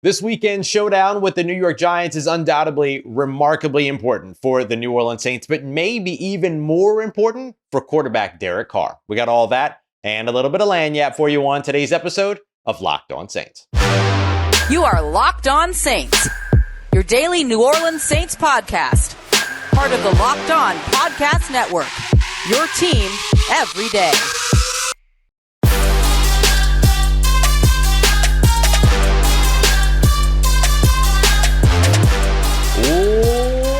This weekend's showdown with the New York Giants is undoubtedly remarkably important for the New Orleans Saints, but maybe even more important for quarterback Derek Carr. We got all that and a little bit of lagniappe for you on today's episode of Locked On Saints. You are Locked On Saints, your daily New Orleans Saints podcast. Part of the Locked On Podcast Network, your team every day.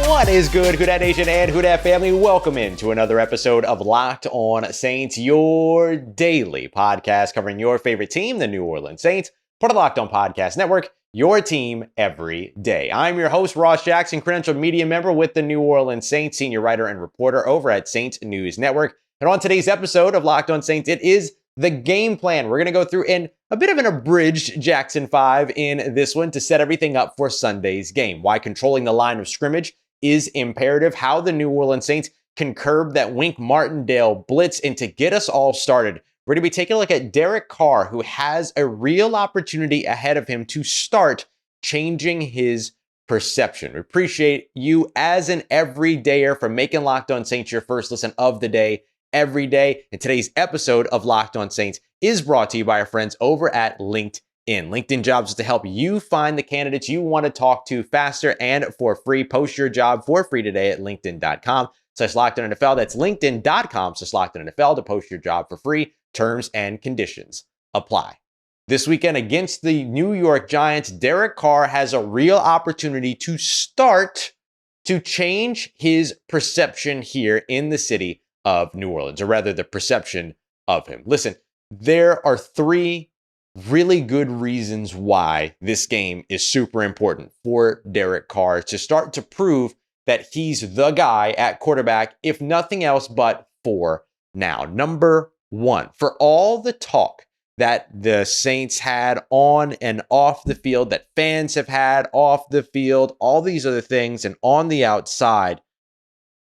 What is good, Who Dat Nation and Who Dat family? Welcome into another episode of Locked On Saints, your daily podcast covering your favorite team, the New Orleans Saints, part of the Locked On Podcast Network, your team every day. I'm your host, Ross Jackson, credentialed media member with the New Orleans Saints, senior writer and reporter over at Saints News Network. And on today's episode of Locked On Saints, it is the game plan. We're going to go through in a bit of an abridged Jackson 5 in this one to set everything up for Sunday's game. Why controlling the line of scrimmage is imperative, how the New Orleans Saints can curb that Wink Martindale blitz, and to get us all started, we're going to be taking a look at Derek Carr, who has a real opportunity ahead of him to start changing his perception. We appreciate you as an everydayer for making Locked On Saints your first listen of the day every day. And today's episode of Locked On Saints is brought to you by our friends over at LinkedIn. LinkedIn Jobs is to help you find the candidates you want to talk to faster and for free. Post your job for free today at linkedin.com/LockedOnNFL. That's linkedin.com/LockedOnNFL to post your job for free. Terms and conditions apply. This weekend against the New York Giants, Derek Carr has a real opportunity to start to change his perception here in the city of New Orleans, or rather the perception of him. Listen, there are three really good reasons why this game is super important for Derek Carr to start to prove that he's the guy at quarterback, if nothing else but for now. Number one, for all the talk that the Saints had on and off the field, that fans have had off the field, all these other things, and on the outside,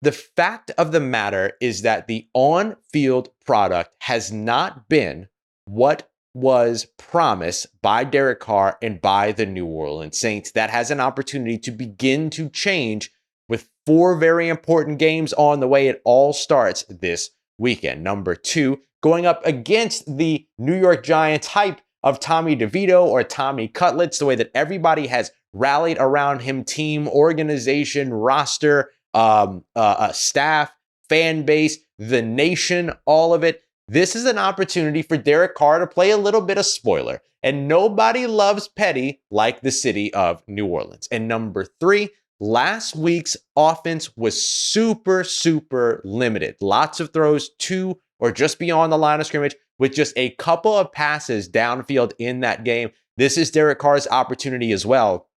the fact of the matter is that the on-field product has not been what was promised by Derek Carr and by the New Orleans Saints. That has an opportunity to begin to change with four very important games on the way. It all starts this weekend. Number two, going up against the New York Giants hype of Tommy DeVito or Tommy Cutlets, the way that everybody has rallied around him, team, organization, roster, staff, fan base, the nation, all of it. This is an opportunity for Derek Carr to play a little bit of spoiler. And nobody loves petty like the city of New Orleans. And number three, last week's offense was super limited. Lots of throws to or just beyond the line of scrimmage with just a couple of passes downfield in that game. This is Derek Carr's opportunity as well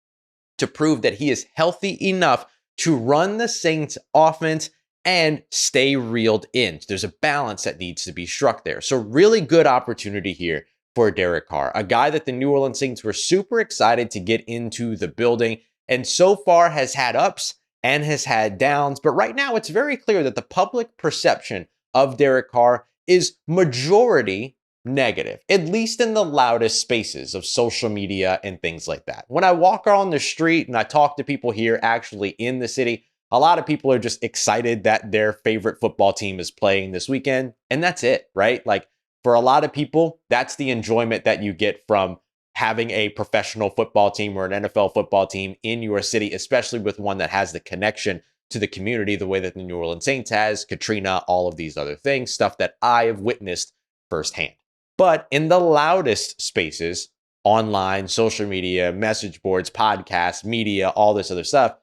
to prove that he is healthy enough to run the Saints offense and stay reeled in. There's a balance that needs to be struck there. So really good opportunity here for Derek Carr, a guy that the New Orleans Saints were super excited to get into the building, and so far has had ups and has had downs. But right now it's very clear that the public perception of Derek Carr is majority negative, at least in the loudest spaces of social media and things like that. When I walk on the street and I talk to people here actually in the city, a lot of people are just excited that their favorite football team is playing this weekend. And that's it, right? Like for a lot of people, that's the enjoyment that you get from having a professional football team or an NFL football team in your city, especially with one that has the connection to the community the way that the New Orleans Saints has, Katrina, all of these other things, stuff that I have witnessed firsthand. But in the loudest spaces, online, social media, message boards, podcasts, media, all this other stuff,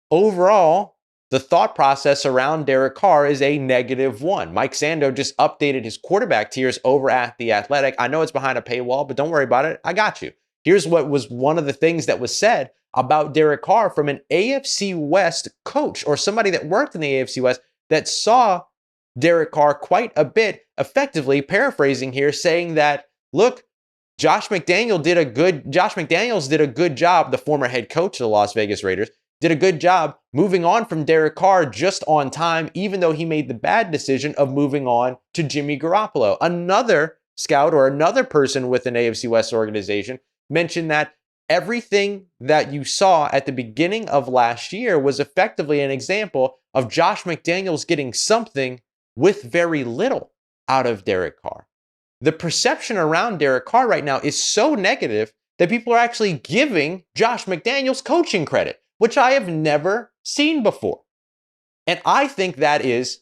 overall, the thought process around Derek Carr is a -1. Mike Sando just updated his quarterback tiers over at The Athletic. I know it's behind a paywall, but don't worry about it. I got you. Here's what was one of the things that was said about Derek Carr from an AFC West coach or somebody that worked in the AFC West that saw Derek Carr quite a bit, effectively paraphrasing here, saying that, look, Josh McDaniels did a good job, the former head coach of the Las Vegas Raiders, did a good job moving on from Derek Carr just on time, even though he made the bad decision of moving on to Jimmy Garoppolo. Another scout or another person with an AFC West organization mentioned that everything that you saw at the beginning of last year was effectively an example of Josh McDaniels getting something with very little out of Derek Carr. The perception around Derek Carr right now is so negative that people are actually giving Josh McDaniels coaching credit, which I have never seen before. And I think that's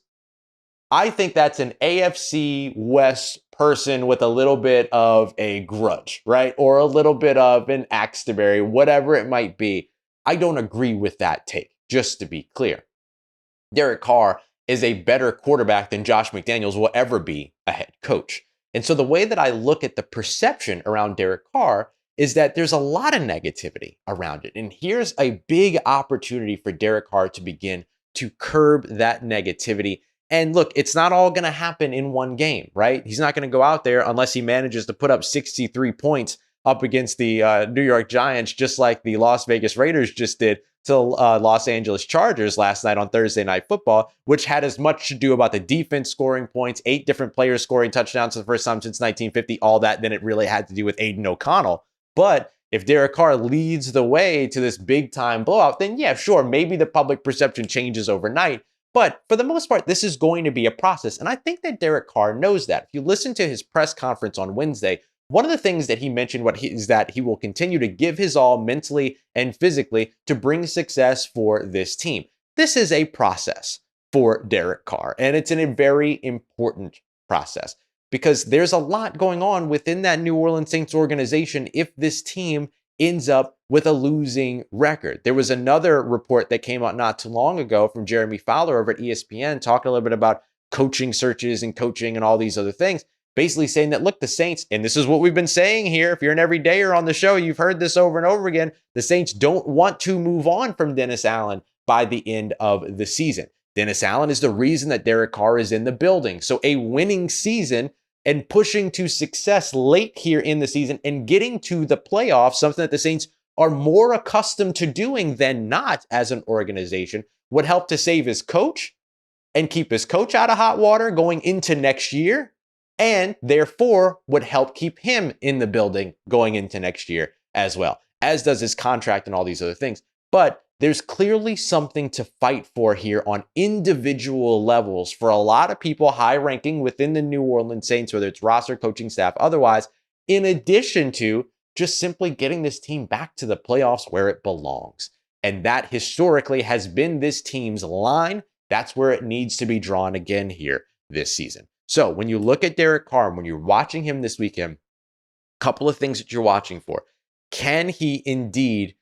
an AFC West person with a little bit of a grudge, right? Or a little bit of an axe to bury, whatever it might be. I don't agree with that take, just to be clear. Derek Carr is a better quarterback than Josh McDaniels will ever be a head coach. And so the way that I look at the perception around Derek Carr is that there's a lot of negativity around it. And here's a big opportunity for Derek Carr to begin to curb that negativity. And look, it's not all going to happen in one game, right? He's not going to go out there unless he manages to put up 63 points up against the New York Giants, just like the Las Vegas Raiders just did to Los Angeles Chargers last night on Thursday Night Football, which had as much to do about the defense scoring points, 8 different players scoring touchdowns for the first time since 1950, all that, than it really had to do with Aiden O'Connell. But if Derek Carr leads the way to this big time blowout, then yeah, sure, maybe the public perception changes overnight. But for the most part, this is going to be a process. And I think that Derek Carr knows that. If you listen to his press conference on Wednesday, one of the things that he mentioned is that he will continue to give his all mentally and physically to bring success for this team. This is a process for Derek Carr, and it's a very important process because there's a lot going on within that New Orleans Saints organization if this team ends up with a losing record. There was another report that came out not too long ago from Jeremy Fowler over at ESPN talking a little bit about coaching searches and coaching and all these other things, basically saying that, look, the Saints, and this is what we've been saying here, if you're an everydayer on the show, you've heard this over and over again, the Saints don't want to move on from Dennis Allen by the end of the season. Dennis Allen is the reason that Derek Carr is in the building. So a winning season and pushing to success late here in the season and getting to the playoffs, something that the Saints are more accustomed to doing than not as an organization, would help to save his coach and keep his coach out of hot water going into next year, and therefore would help keep him in the building going into next year as well, as does his contract and all these other things. But there's clearly something to fight for here on individual levels for a lot of people high ranking within the New Orleans Saints, whether it's roster, coaching staff, otherwise, in addition to just simply getting this team back to the playoffs where it belongs. And that historically has been this team's line. That's where it needs to be drawn again here this season. So when you look at Derek Carr, when you're watching him this weekend, a couple of things that you're watching for. Can he indeed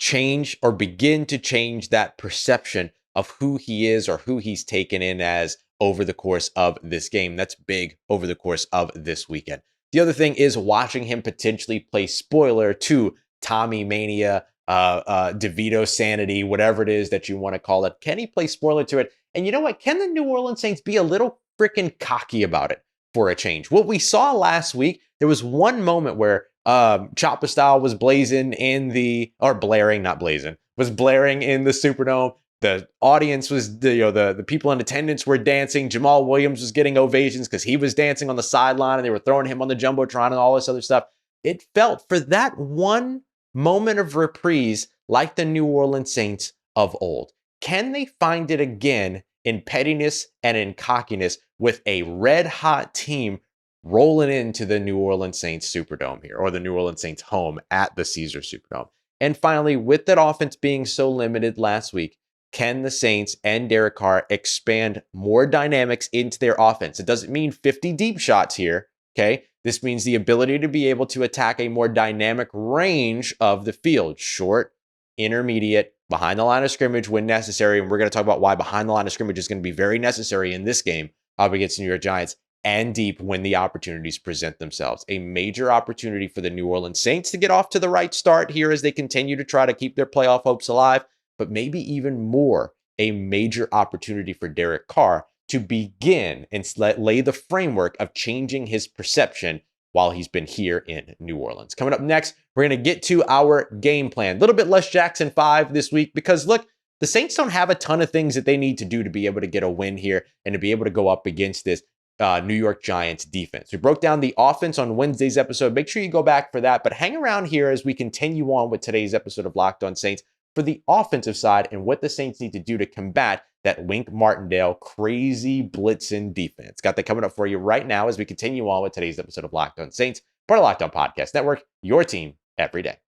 change or begin to change that perception of who he is or who he's taken in as over the course of this game? That's big over the course of this weekend. The other thing is watching him potentially play spoiler to Tommy Mania, DeVito sanity, whatever it is that you want to call it. Can he play spoiler to it? And you know what? Can the New Orleans Saints be a little freaking cocky about it for a change? What we saw last week, there was one moment where Choppa Style was blaring in the Superdome. The audience was, the people in attendance were dancing. Jamal Williams was getting ovations because he was dancing on the sideline and they were throwing him on the Jumbotron and all this other stuff. It felt for that one moment of reprise like the New Orleans Saints of old. Can they find it again in pettiness and in cockiness with a red hot team rolling into the New Orleans Saints Superdome here, or the New Orleans Saints home at the Caesars Superdome? And finally, with that offense being so limited last week, can the Saints and Derek Carr expand more dynamics into their offense? It doesn't mean 50 deep shots here, okay? This means the ability to be able to attack a more dynamic range of the field, short, intermediate, behind the line of scrimmage when necessary. And we're going to talk about why behind the line of scrimmage is going to be very necessary in this game up against the New York Giants, and deep when the opportunities present themselves. A major opportunity for the New Orleans Saints to get off to the right start here as they continue to try to keep their playoff hopes alive, but maybe even more, a major opportunity for Derek Carr to begin and lay the framework of changing his perception while he's been here in New Orleans. Coming up next, we're going to get to our game plan. A little bit less Jackson 5 this week because, look, the Saints don't have a ton of things that they need to do to be able to get a win here and to be able to go up against this New York Giants defense. We broke down the offense on Wednesday's episode. Make sure you go back for that, but hang around here as we continue on with today's episode of Locked On Saints for the offensive side and what the Saints need to do to combat that Wink Martindale crazy blitzing defense. Got that coming up for you right now as we continue on with today's episode of Locked On Saints, part of Locked On Podcast Network, your team every day.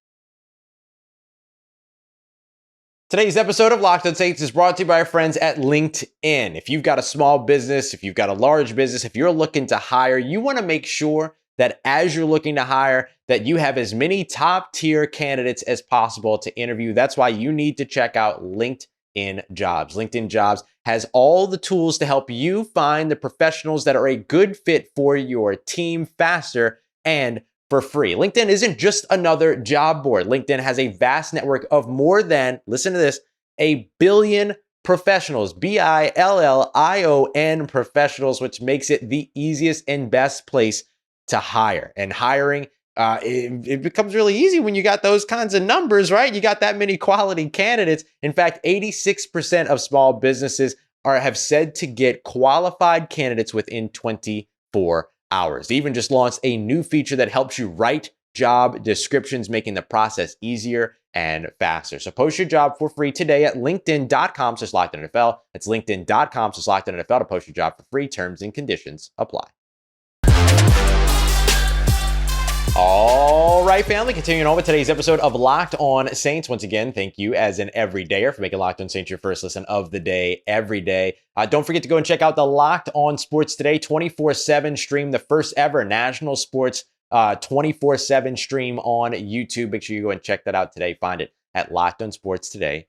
Today's episode of Locked On Saints is brought to you by our friends at LinkedIn. If you've got a small business, if you've got a large business, if you're looking to hire, you want to make sure that as you're looking to hire, that you have as many top tier candidates as possible to interview. That's why you need to check out LinkedIn Jobs. LinkedIn Jobs has all the tools to help you find the professionals that are a good fit for your team faster and for free. LinkedIn isn't just another job board. LinkedIn has a vast network of more than, listen to this, 1 billion professionals, BILLION professionals, which makes it the easiest and best place to hire. And hiring, it becomes really easy when you got those kinds of numbers, right? You got that many quality candidates. In fact, 86% of small businesses have said to get qualified candidates within 24 hours. They even just launched a new feature that helps you write job descriptions, making the process easier and faster. So post your job for free today at linkedin.com/LockedOnNFL. That's linkedin.com/LockedOnNFL to post your job for free. Terms and conditions apply. All right, family, continuing on with today's episode of Locked On Saints. Once again, thank you as an everydayer for making Locked On Saints your first listen of the day every day. Don't forget to go and check out the Locked On Sports Today 24/7 stream, the first ever national sports 24/7 stream on YouTube. Make sure you go and check that out today. Find it at Locked On Sports Today.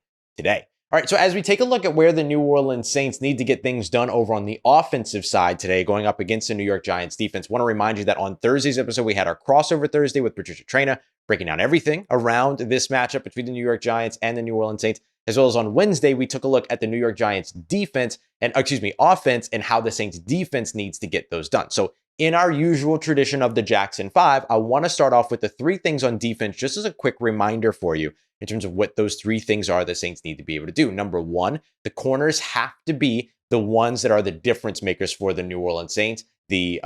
All right, so as we take a look at where the New Orleans Saints need to get things done over on the offensive side today, going up against the New York Giants defense, I want to remind you that on Thursday's episode, we had our crossover Thursday with Patricia Traina, breaking down everything around this matchup between the New York Giants and the New Orleans Saints, as well as on Wednesday, we took a look at the New York Giants offense and how the Saints defense needs to get those done. So in our usual tradition of the Jackson 5, I want to start off with the 3 things on defense, just as a quick reminder for you in terms of what those 3 things are the Saints need to be able to do. Number 1, the corners have to be the ones that are the difference makers for the New Orleans Saints. The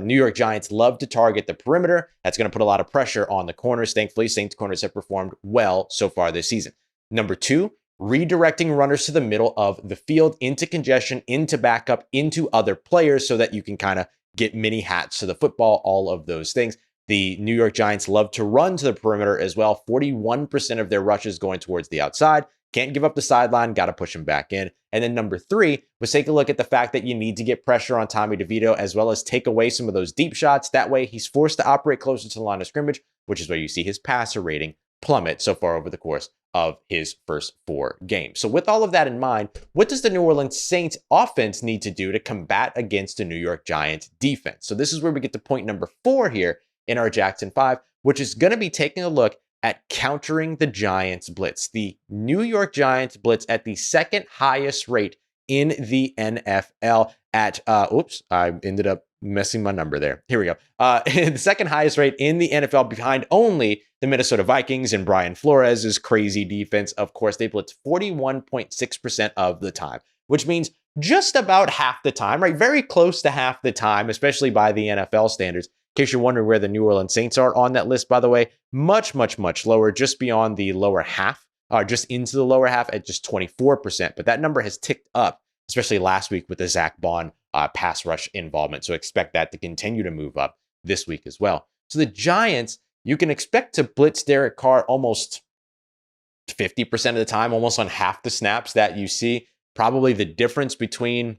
New York Giants love to target the perimeter. That's going to put a lot of pressure on the corners. Thankfully, Saints corners have performed well so far this season. Number 2, redirecting runners to the middle of the field, into congestion, into backup, into other players so that you can kind of get mini hats to the football, all of those things. The New York Giants love to run to the perimeter as well. 41% of their rushes going towards the outside. Can't give up the sideline, got to push them back in. And then number 3 was take a look at the fact that you need to get pressure on Tommy DeVito as well as take away some of those deep shots. That way he's forced to operate closer to the line of scrimmage, which is where you see his passer rating plummet so far over the course of his first 4 games. So with all of that in mind, what does the New Orleans Saints offense need to do to combat against the New York Giants defense? So this is where we get to point number 4 here in our Jackson 5, which is going to be taking a look at countering the Giants blitz. The New York Giants blitz at the second highest rate in the NFL at, I ended up messing my number there. Here we go. The second highest rate in the NFL behind only the Minnesota Vikings and Brian Flores' crazy defense. Of course, they blitz 41.6% of the time, which means just about half the time, right? Very close to half the time, especially by the NFL standards. In case you're wondering where the New Orleans Saints are on that list, by the way, much lower, just beyond the lower half, just into the lower half at just 24%. But that number has ticked up, especially last week with the Zach Bond pass rush involvement. So expect that to continue to move up this week as well. So the Giants, you can expect to blitz Derek Carr almost 50% of the time, almost on half the snaps that you see. Probably the difference between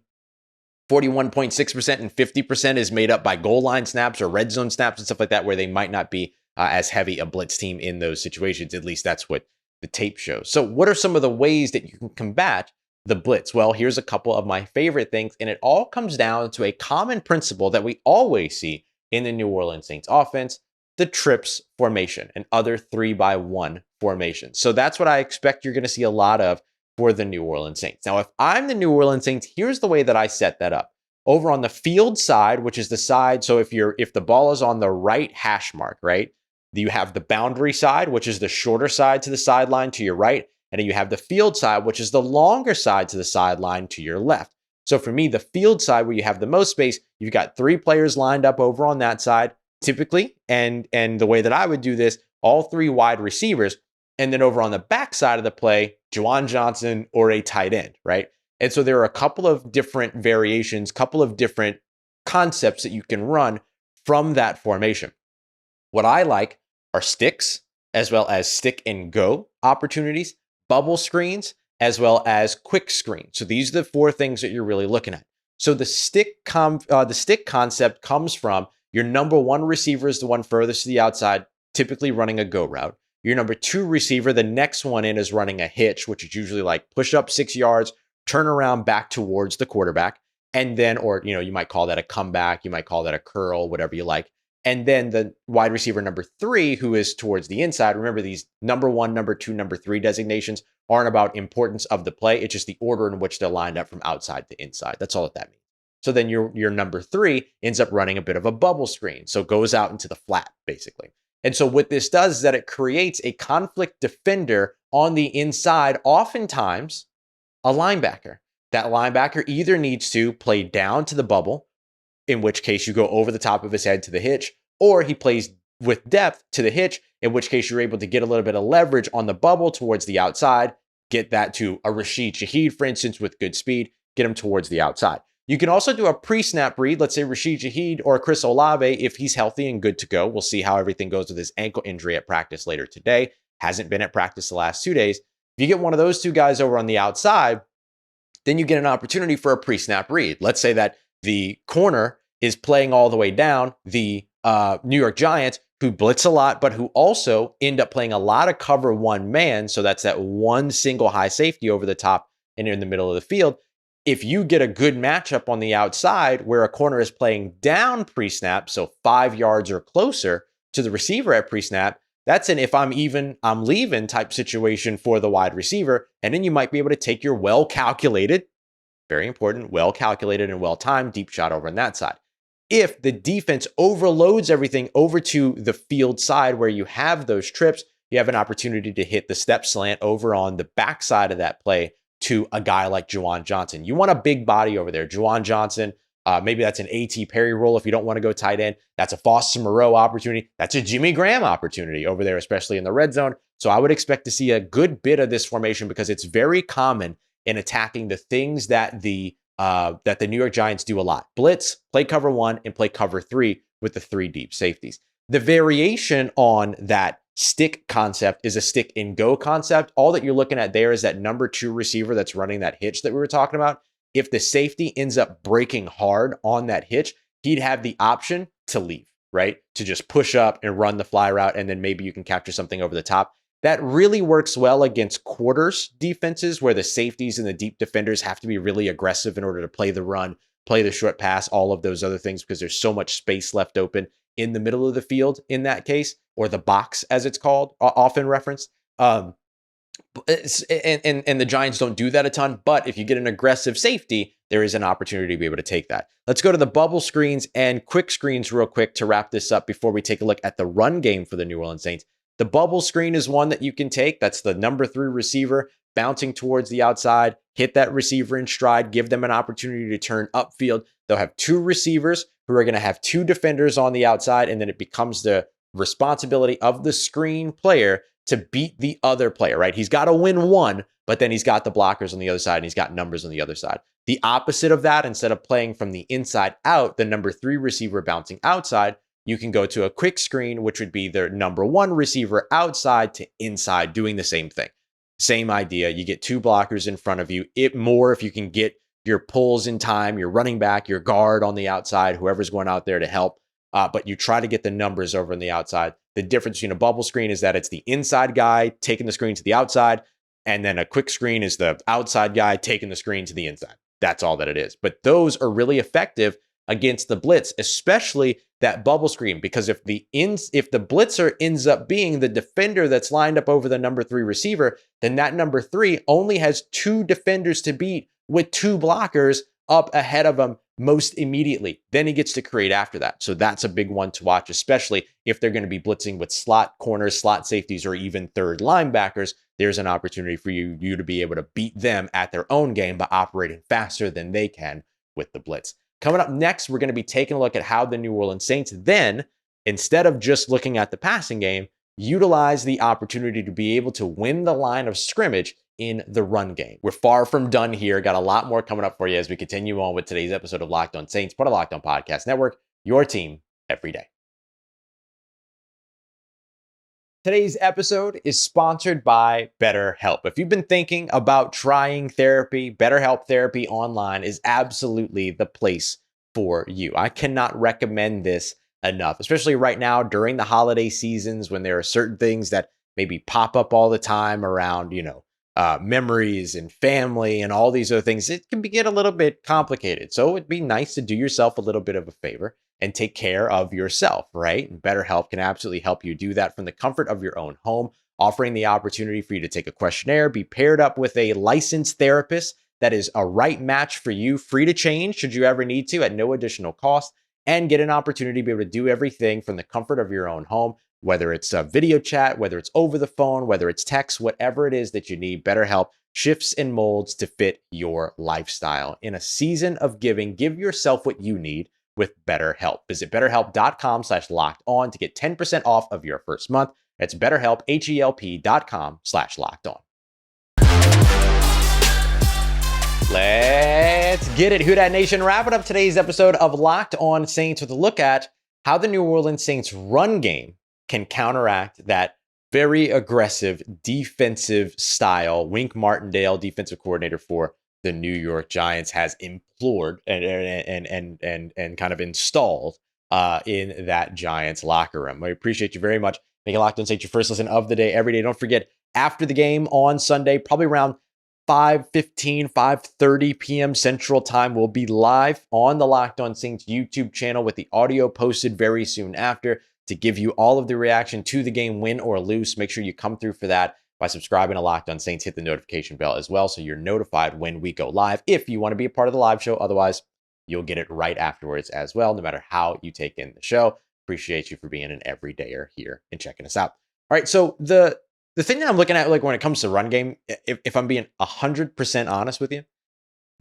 41.6% and 50% is made up by goal line snaps or red zone snaps and stuff like that, where they might not be as heavy a blitz team in those situations. At least that's what the tape shows. So what are some of the ways that you can combat the blitz? Well, here's a couple of my favorite things, and it all comes down to a common principle that we always see in the New Orleans Saints offense: the trips formation and other 3-by-1 formations. So that's what I expect you're going to see a lot of for the New Orleans Saints. Now, if I'm the New Orleans Saints, here's the way that I set that up. Over on the field side, which is the side, so if the ball is on the right hash mark, right, you have the boundary side, which is the shorter side to the sideline to your right, and then you have the field side, which is the longer side to the sideline to your left. So for me, the field side where you have the most space, you've got 3 players lined up over on that side, typically. And the way that I would do this, all 3 wide receivers. And then over on the back side of the play, Juwan Johnson or a tight end, right? And so there are a couple of different variations, couple of different concepts that you can run from that formation. What I like are sticks, as well as stick and go opportunities, bubble screens, as well as quick screen. So these are the 4 things that you're really looking at. So the stick concept comes from your number 1 receiver is the one furthest to the outside, typically running a go route. Your number 2 receiver, the next one in, is running a hitch, which is usually like push up 6 yards, turn around back towards the quarterback. And then, or, you might call that a comeback. You might call that a curl, whatever you like. And then the wide receiver number 3, who is towards the inside. Remember, these number 1, number 2, number 3 designations aren't about importance of the play. It's just the order in which they're lined up from outside to inside. That's all that means. So then your number 3 ends up running a bit of a bubble screen. So it goes out into the flat, basically. And so what this does is that it creates a conflict defender on the inside, oftentimes a linebacker. That linebacker either needs to play down to the bubble, in which case you go over the top of his head to the hitch, or he plays with depth to the hitch, in which case you're able to get a little bit of leverage on the bubble towards the outside, get that to a Rashid Shaheed, for instance, with good speed, get him towards the outside. You can also do a pre-snap read, let's say Rashid Shaheed or Chris Olave, if he's healthy and good to go. We'll see how everything goes with his ankle injury at practice later today. Hasn't been at practice the last 2 days. If you get one of those 2 guys over on the outside, then you get an opportunity for a pre-snap read. Let's say that the corner is playing all the way down, the New York Giants, who blitz a lot, but who also end up playing a lot of cover 1 man. So that's that one single high safety over the top and in the middle of the field. If you get a good matchup on the outside where a corner is playing down pre-snap, so 5 yards or closer to the receiver at pre-snap, that's an if I'm even, I'm leaving type situation for the wide receiver. And then you might be able to take your well-calculated, very important, well-calculated and well-timed deep shot over on that side. If the defense overloads everything over to the field side where you have those trips, you have an opportunity to hit the step slant over on the backside of that play to a guy like Juwan Johnson. You want a big body over there. Juwan Johnson, maybe that's an A.T. Perry role if you don't want to go tight end. That's a Foster Moreau opportunity. That's a Jimmy Graham opportunity over there, especially in the red zone. So I would expect to see a good bit of this formation because it's very common in attacking the things that the New York Giants do a lot. Blitz, play cover 1, and play cover 3 with the 3 deep safeties. The variation on that stick concept is a stick and go concept. All that you're looking at there is that number 2 receiver that's running that hitch that we were talking about. If the safety ends up breaking hard on that hitch, he'd have the option to leave, right? To just push up and run the fly route, and then maybe you can capture something over the top. That really works well against quarters defenses where the safeties and the deep defenders have to be really aggressive in order to play the run, play the short pass, all of those other things, because there's so much space left open in the middle of the field in that case, or the box as it's called, often referenced. And the Giants don't do that a ton, but if you get an aggressive safety, there is an opportunity to be able to take that. Let's go to the bubble screens and quick screens real quick to wrap this up before we take a look at the run game for the New Orleans Saints. The bubble screen is one that you can take. That's the number 3 receiver bouncing towards the outside, hit that receiver in stride, give them an opportunity to turn upfield. They'll have 2 receivers who are going to have 2 defenders on the outside, and then it becomes the responsibility of the screen player to beat the other player, right? He's got to win 1, but then he's got the blockers on the other side and he's got numbers on the other side. The opposite of that, instead of playing from the inside out, the number 3 receiver bouncing outside, you can go to a quick screen, which would be the number 1 receiver outside to inside, doing the same thing. Same idea. You get 2 blockers in front of you. If you can get your pulls in time, your running back, your guard on the outside, whoever's going out there to help. But you try to get the numbers over on the outside. The difference between a bubble screen is that it's the inside guy taking the screen to the outside, and then a quick screen is the outside guy taking the screen to the inside. That's all that it is. But those are really effective against the blitz, especially that bubble screen, because if the blitzer ends up being the defender that's lined up over the number 3 receiver, then that number 3 only has 2 defenders to beat with 2 blockers up ahead of him most immediately. Then he gets to create after that. So that's a big one to watch, especially if they're going to be blitzing with slot corners, slot safeties, or even third linebackers. There's an opportunity for you to be able to beat them at their own game by operating faster than they can with the blitz. Coming up next, we're going to be taking a look at how the New Orleans Saints then, instead of just looking at the passing game, utilize the opportunity to be able to win the line of scrimmage in the run game. We're far from done here. Got a lot more coming up for you as we continue on with today's episode of Locked On Saints, part of Locked On Podcast Network, your team every day. Today's episode is sponsored by BetterHelp. If you've been thinking about trying therapy, BetterHelp Therapy Online is absolutely the place for you. I cannot recommend this enough, especially right now during the holiday seasons when there are certain things that maybe pop up all the time around, memories and family and all these other things. It can get a little bit complicated. So it'd be nice to do yourself a little bit of a favor and take care of yourself, right? And BetterHelp can absolutely help you do that from the comfort of your own home, offering the opportunity for you to take a questionnaire, be paired up with a licensed therapist that is a right match for you, free to change should you ever need to at no additional cost, and get an opportunity to be able to do everything from the comfort of your own home, whether it's a video chat, whether it's over the phone, whether it's text, whatever it is that you need. BetterHelp shifts and molds to fit your lifestyle. In a season of giving, give yourself what you need with BetterHelp. Visit BetterHelp.com/lockedon to get 10% off of your first month. That's BetterHelp, HELP.com/lockedon. Let's get it. Who Dat Nation, wrapping up today's episode of Locked On Saints with a look at how the New Orleans Saints run game can counteract that very aggressive defensive style Wink Martindale, defensive coordinator for the New York Giants, has implored and kind of installed in that Giants locker room. I appreciate you very much. Make it Locked On Saints your first listen of the day every day. Don't forget, after the game on Sunday, probably around 5:30 p.m. Central Time, we'll be live on the Locked On Saints YouTube channel with the audio posted very soon after to give you all of the reaction to the game, win or lose. Make sure you come through for that by subscribing to Locked On Saints. Hit the notification bell as well so you're notified when we go live if you want to be a part of the live show. Otherwise, you'll get it right afterwards as well, no matter how you take in the show. Appreciate you for being an everydayer here and checking us out. All right, so the thing that I'm looking at, like when it comes to run game, if I'm being 100% honest with you,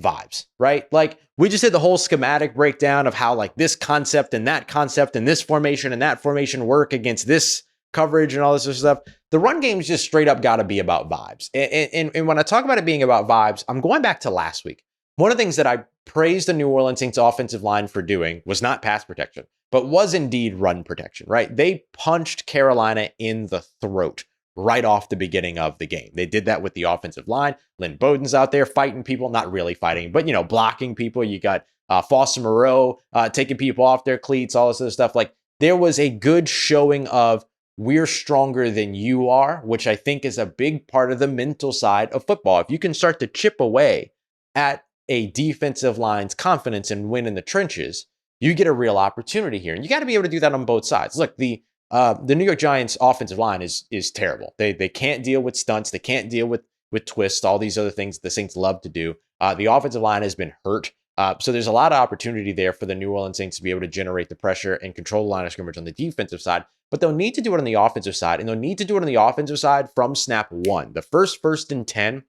vibes, right? Like we just did the whole schematic breakdown of how like this concept and this formation and that formation work against this coverage and all this other stuff. The run game's just straight up got to be about vibes. And when I talk about it being about vibes, I'm going back to last week. One of the things that I praised the New Orleans Saints offensive line for doing was not pass protection, but was indeed run protection, right? They punched Carolina in the throat right off the beginning of the game. They did that with the offensive line. Lynn Bowden's out there fighting people, not really fighting, but, blocking people. You got Foster Moreau taking people off their cleats, all this other stuff. Like there was a good showing of we're stronger than you are, which I think is a big part of the mental side of football. If you can start to chip away at a defensive line's confidence and win in the trenches, you get a real opportunity here. And you got to be able to do that on both sides. Look, the New York Giants offensive line is terrible. They can't deal with stunts. They can't deal with twists, all these other things the Saints love to do. The offensive line has been hurt. So there's a lot of opportunity there for the New Orleans Saints to be able to generate the pressure and control the line of scrimmage on the defensive side. But they'll need to do it on the offensive side, and they'll need to do it on the offensive side from snap one. The first and 10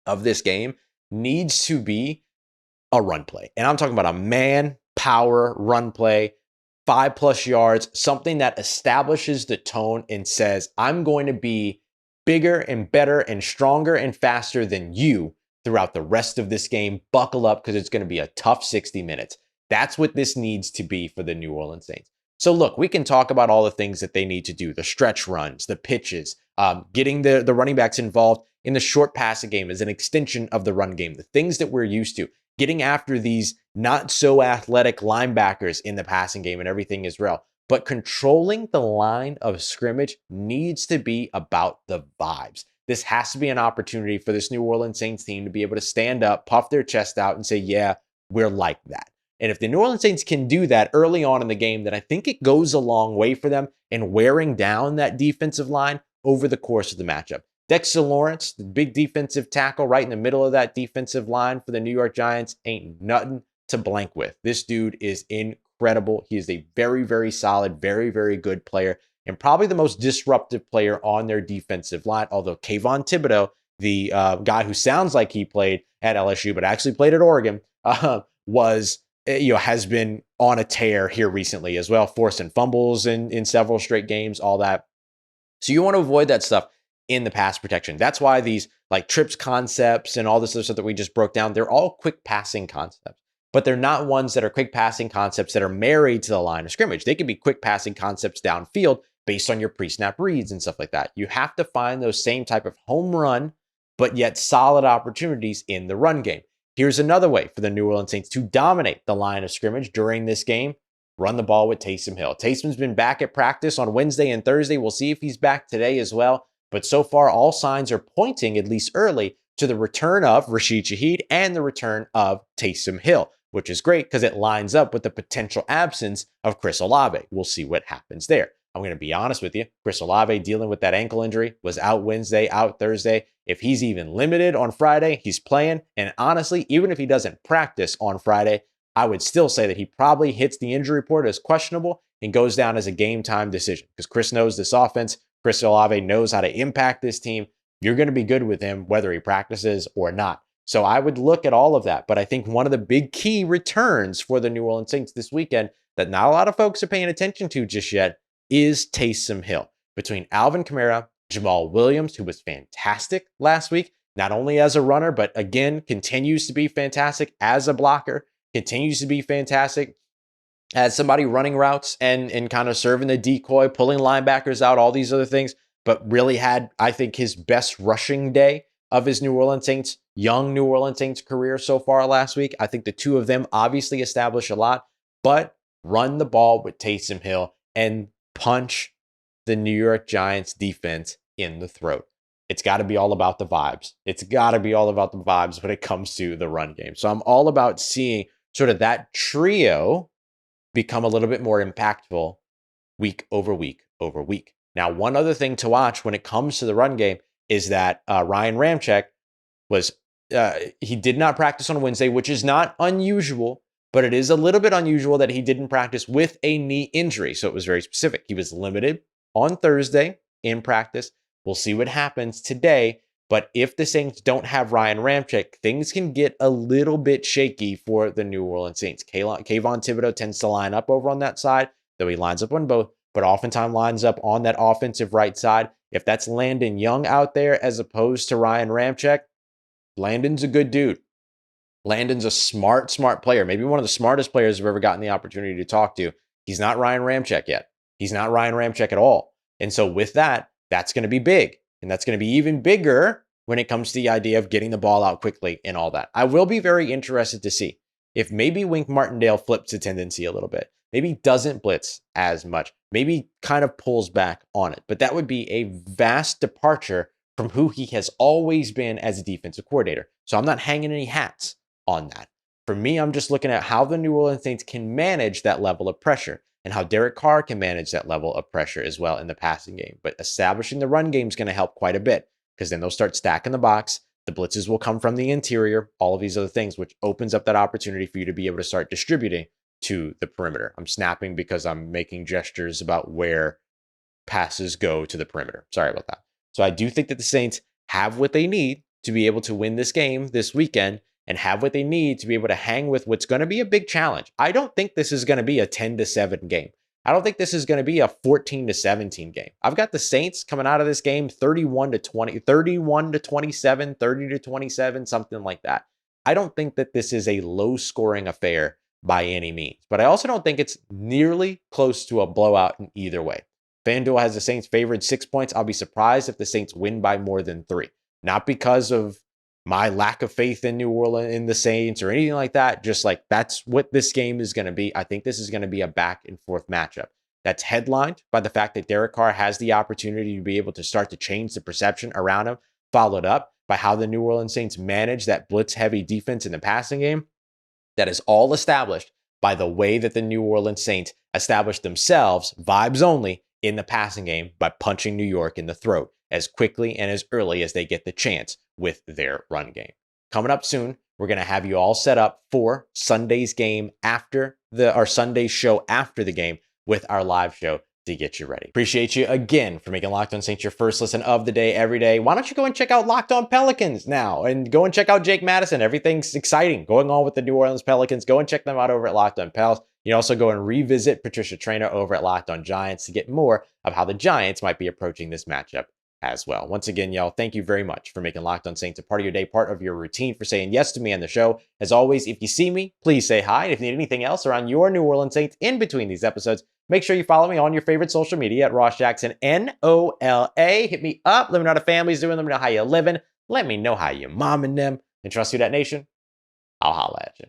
of this game needs to be a run play. And I'm talking about a man power run play, 5+ yards, something that establishes the tone and says, I'm going to be bigger and better and stronger and faster than you throughout the rest of this game. Buckle up because it's going to be a tough 60 minutes. That's what this needs to be for the New Orleans Saints. So look, we can talk about all the things that they need to do, the stretch runs, the pitches, getting the running backs involved in the short passing game as an extension of the run game, the things that we're used to, getting after these not so athletic linebackers in the passing game and everything as well. But controlling the line of scrimmage needs to be about the vibes. This has to be an opportunity for this New Orleans Saints team to be able to stand up, puff their chest out and say, yeah, we're like that. And if the New Orleans Saints can do that early on in the game, then I think it goes a long way for them in wearing down that defensive line over the course of the matchup. Dexter Lawrence, the big defensive tackle right in the middle of that defensive line for the New York Giants, ain't nothing to blank with. This dude is incredible. He is a very, very solid, very, very good player, and probably the most disruptive player on their defensive line. Although Kayvon Thibodeau, the guy who sounds like he played at LSU but actually played at Oregon, has been on a tear here recently as well, forcing fumbles in several straight games, all that. So you want to avoid that stuff in the pass protection. That's why these like trips concepts and all this other stuff that we just broke down, they're all quick passing concepts, but they're not ones that are quick passing concepts that are married to the line of scrimmage. They can be quick passing concepts downfield based on your pre-snap reads and stuff like that. You have to find those same type of home run, but yet solid opportunities in the run game. Here's another way for the New Orleans Saints to dominate the line of scrimmage during this game. Run the ball with Taysom Hill. Taysom's been back at practice on Wednesday and Thursday. We'll see if he's back today as well. But so far, all signs are pointing, at least early, to the return of Rashid Shaheed and the return of Taysom Hill, which is great because it lines up with the potential absence of Chris Olave. We'll see what happens there. I'm going to be honest with you. Chris Olave dealing with that ankle injury, was out Wednesday, out Thursday. If he's even limited on Friday, he's playing. And honestly, even if he doesn't practice on Friday, I would still say that he probably hits the injury report as questionable and goes down as a game time decision because Chris knows this offense. Chris Olave knows how to impact this team. You're going to be good with him whether he practices or not. So I would look at all of that. But I think one of the big key returns for the New Orleans Saints this weekend that not a lot of folks are paying attention to just yet is Taysom Hill. Between Alvin Kamara, Jamal Williams, who was fantastic last week, not only as a runner, but again, continues to be fantastic as a blocker, continues to be fantastic as somebody running routes and kind of serving the decoy, pulling linebackers out, all these other things, but really had, I think, his best rushing day of his young New Orleans Saints career so far last week. I think the two of them obviously establish a lot, but run the ball with Taysom Hill and punch the New York Giants defense in the throat. It's got to be all about the vibes. It's got to be all about the vibes when it comes to the run game. So I'm all about seeing sort of that trio become a little bit more impactful week over week over week. Now, one other thing to watch when it comes to the run game is that Ryan Ramczyk he did not practice on Wednesday, which is not unusual, but it is a little bit unusual that he didn't practice with a knee injury. So it was very specific. He was limited on Thursday in practice. We'll see what happens today. But if the Saints don't have Ryan Ramczyk, things can get a little bit shaky for the New Orleans Saints. Kayvon Thibodeau tends to line up over on that side, though he lines up on both, but oftentimes lines up on that offensive right side. If that's Landon Young out there as opposed to Ryan Ramczyk, Landon's a good dude. Landon's a smart player, maybe one of the smartest players I've ever gotten the opportunity to talk to. He's not Ryan Ramczyk yet. He's not Ryan Ramczyk at all. And so with that, that's going to be big. And that's going to be even bigger when it comes to the idea of getting the ball out quickly and all that. I will be very interested to see if maybe Wink Martindale flips the tendency a little bit. Maybe doesn't blitz as much. Maybe kind of pulls back on it. But that would be a vast departure from who he has always been as a defensive coordinator. So I'm not hanging any hats on that. For me, I'm just looking at how the New Orleans Saints can manage that level of pressure and how Derek Carr can manage that level of pressure as well in the passing game. But establishing the run game is going to help quite a bit because then they'll start stacking the box. The blitzes will come from the interior, all of these other things, which opens up that opportunity for you to be able to start distributing to the perimeter. I'm snapping because I'm making gestures about where passes go to the perimeter. Sorry about that. So I do think that the Saints have what they need to be able to win this game this weekend and have what they need to be able to hang with what's going to be a big challenge. I don't think this is going to be a 10-7 game. I don't think this is going to be a 14-17 game. I've got the Saints coming out of this game 31-20, 31-27, 30-27, something like that. I don't think that this is a low-scoring affair by any means, but I also don't think it's nearly close to a blowout in either way. FanDuel has the Saints favored 6 points. I'll be surprised if the Saints win by more than 3. Not because of my lack of faith in New Orleans, in the Saints or anything like that. Just like that's what this game is going to be. I think this is going to be a back and forth matchup. That's headlined by the fact that Derek Carr has the opportunity to be able to start to change the perception around him, followed up by how the New Orleans Saints manage that blitz-heavy defense in the passing game. That is all established by the way that the New Orleans Saints established themselves, vibes only, in the passing game by punching New York in the throat as quickly and as early as they get the chance with their run game. Coming up soon, we're going to have you all set up for Sunday's game our Sunday show after the game with our live show to get you ready. Appreciate you again for making Locked On Saints your first listen of the day every day. Why don't you go and check out Locked On Pelicans now and go and check out Jake Madison. Everything's exciting going on with the New Orleans Pelicans. Go and check them out over at Locked On Pels. You can also go and revisit Patricia Traynor over at Locked On Giants to get more of how the Giants might be approaching this matchup as well. Once again, y'all, thank you very much for making Locked On Saints a part of your day, part of your routine, for saying yes to me on the show. As always, if you see me, please say hi. And if you need anything else around your New Orleans Saints in between these episodes, make sure you follow me on your favorite social media at Ross Jackson, NOLA. Hit me up. Let me know how the family's doing. Let me know how you're living. Let me know how you're momming them. And trust Who Dat Nation, I'll holla at you.